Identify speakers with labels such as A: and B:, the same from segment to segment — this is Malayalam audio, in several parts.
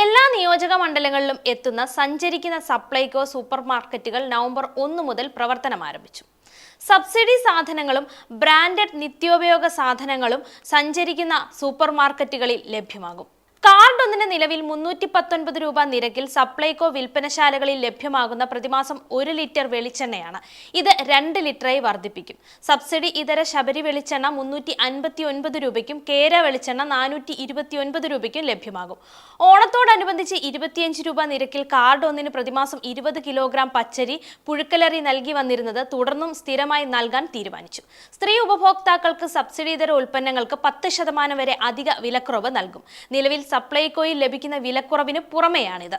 A: എല്ലാ നിയോജക മണ്ഡലങ്ങളിലും എത്തുന്ന സഞ്ചരിക്കുന്ന സപ്ലൈകോ സൂപ്പർ മാർക്കറ്റുകൾ നവംബർ 1 മുതൽ പ്രവർത്തനം ആരംഭിച്ചു. സബ്സിഡി സാധനങ്ങളും ബ്രാൻഡഡ് നിത്യോപയോഗ സാധനങ്ങളും സഞ്ചരിക്കുന്ന സൂപ്പർ മാർക്കറ്റുകളിൽ ലഭ്യമാകും. കാർഡ് ഒന്നിന് നിലവിൽ 319 രൂപ നിരക്കിൽ സപ്ലൈകോ വിൽപ്പനശാലകളിൽ ലഭ്യമാകുന്ന പ്രതിമാസം 1 ലിറ്റർ വെളിച്ചെണ്ണയാണ്. ഇത് 2 ലിറ്ററായി വർദ്ധിപ്പിക്കും. സബ്സിഡി ഇതര ശബരി വെളിച്ചെണ്ണ 359 രൂപയ്ക്കും കേര വെളിച്ചെണ്ണ 429 രൂപയ്ക്കും ലഭ്യമാകും. ഓണത്തോടനുബന്ധിച്ച് 25 രൂപ നിരക്കിൽ കാർഡ് ഒന്നിന് പ്രതിമാസം 20 കിലോഗ്രാം പച്ചരി പുഴുക്കലറി നൽകി വന്നിരുന്നത് തുടർന്നും സ്ഥിരമായി നൽകാൻ തീരുമാനിച്ചു. സ്ത്രീ ഉപഭോക്താക്കൾക്ക് സബ്സിഡി ഇതര ഉൽപ്പന്നങ്ങൾക്ക് 10% വരെ അധിക വിലക്കുറവ് നൽകും. നിലവിൽ സപ്ലൈകോയിൽ ലഭിക്കുന്ന വിലക്കുറവിന് പുറമെയാണിത്.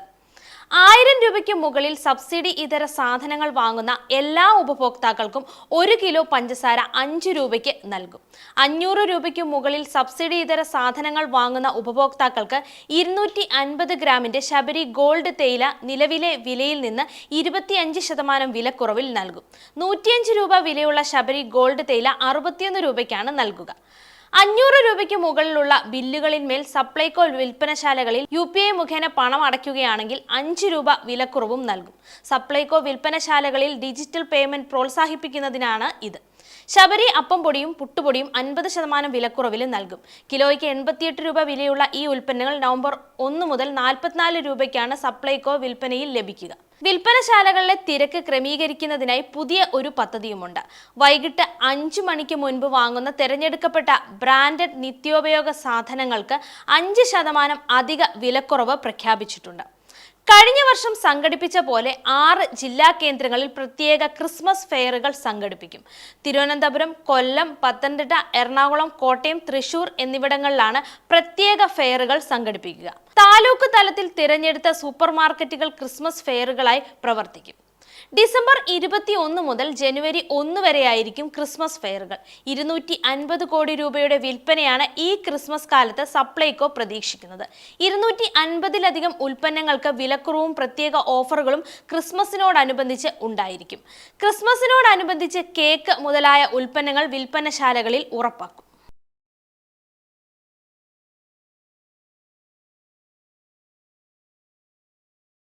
A: 1000 രൂപയ്ക്ക് മുകളിൽ സബ്സിഡി ഇതര സാധനങ്ങൾ വാങ്ങുന്ന എല്ലാ ഉപഭോക്താക്കൾക്കും 1 കിലോ പഞ്ചസാര 5 രൂപയ്ക്ക് നൽകും. 500 രൂപയ്ക്ക് മുകളിൽ സബ്സിഡി ഇതര സാധനങ്ങൾ വാങ്ങുന്ന ഉപഭോക്താക്കൾക്ക് 250 ഗ്രാമിന്റെ ശബരി ഗോൾഡ് തേയില നിലവിലെ വിലയിൽ നിന്ന് 25% വിലക്കുറവിൽ നൽകും. 105 രൂപ വിലയുള്ള ശബരി ഗോൾഡ് തേയില 61 രൂപയ്ക്കാണ് നൽകുക. 500 രൂപയ്ക്ക് മുകളിലുള്ള ബില്ലുകളിന്മേൽ സപ്ലൈകോ വിൽപ്പനശാലകളിൽ UPI മുഖേന പണം അടയ്ക്കുകയാണെങ്കിൽ 5 രൂപ വിലക്കുറവും നൽകും. സപ്ലൈകോ വിൽപ്പനശാലകളിൽ ഡിജിറ്റൽ പേയ്മെന്റ് പ്രോത്സാഹിപ്പിക്കുന്നതിനാണ് ഇത്. ശബരി അപ്പം പൊടിയും പുട്ടുപൊടിയും 50% വിലക്കുറവിലും നൽകും. കിലോയ്ക്ക് 88 രൂപ വിലയുള്ള ഈ ഉൽപ്പന്നങ്ങൾ നവംബർ 1 മുതൽ 44 രൂപയ്ക്കാണ് സപ്ലൈകോ വിൽപ്പനയിൽ ലഭിക്കുക. വിൽപ്പനശാലകളിലെ തിരക്ക് ക്രമീകരിക്കുന്നതിനായി പുതിയ ഒരു പദ്ധതിയുമുണ്ട്. വൈകിട്ട് 5 മണിക്ക് മുൻപ് വാങ്ങുന്ന തിരഞ്ഞെടുക്കപ്പെട്ട ബ്രാൻഡഡ് നിത്യോപയോഗ സാധനങ്ങൾക്ക് 5% അധിക വിലക്കുറവ് പ്രഖ്യാപിച്ചിട്ടുണ്ട്. കഴിഞ്ഞ വർഷം സംഘടിപ്പിച്ച പോലെ 6 ജില്ലാ കേന്ദ്രങ്ങളിൽ പ്രത്യേക ക്രിസ്മസ് ഫെയറുകൾ സംഘടിപ്പിക്കും. തിരുവനന്തപുരം, കൊല്ലം, പത്തനംതിട്ട, എറണാകുളം, കോട്ടയം, തൃശൂർ എന്നിവിടങ്ങളിലാണ് പ്രത്യേക ഫെയറുകൾ സംഘടിപ്പിക്കുക. താലൂക്ക് തലത്തിൽ തിരഞ്ഞെടുത്ത സൂപ്പർ മാർക്കറ്റുകൾ ക്രിസ്മസ് ഫെയറുകളായി പ്രവർത്തിക്കും. ഡിസംബർ 21 മുതൽ ജനുവരി 1 വരെയായിരിക്കും ക്രിസ്മസ് ഫെയറുകൾ. 250 കോടി രൂപയുടെ വിൽപ്പനയാണ് ഈ ക്രിസ്മസ് കാലത്ത് സപ്ലൈകോ പ്രതീക്ഷിക്കുന്നത്. 250-ലധികം ഉൽപ്പന്നങ്ങൾക്ക് വിലക്കുറവും പ്രത്യേക ഓഫറുകളും ക്രിസ്മസിനോടനുബന്ധിച്ച് ഉണ്ടായിരിക്കും. ക്രിസ്മസിനോടനുബന്ധിച്ച് കേക്ക് മുതലായ ഉൽപ്പന്നങ്ങൾ വിൽപ്പനശാലകളിൽ ഉറപ്പാക്കും.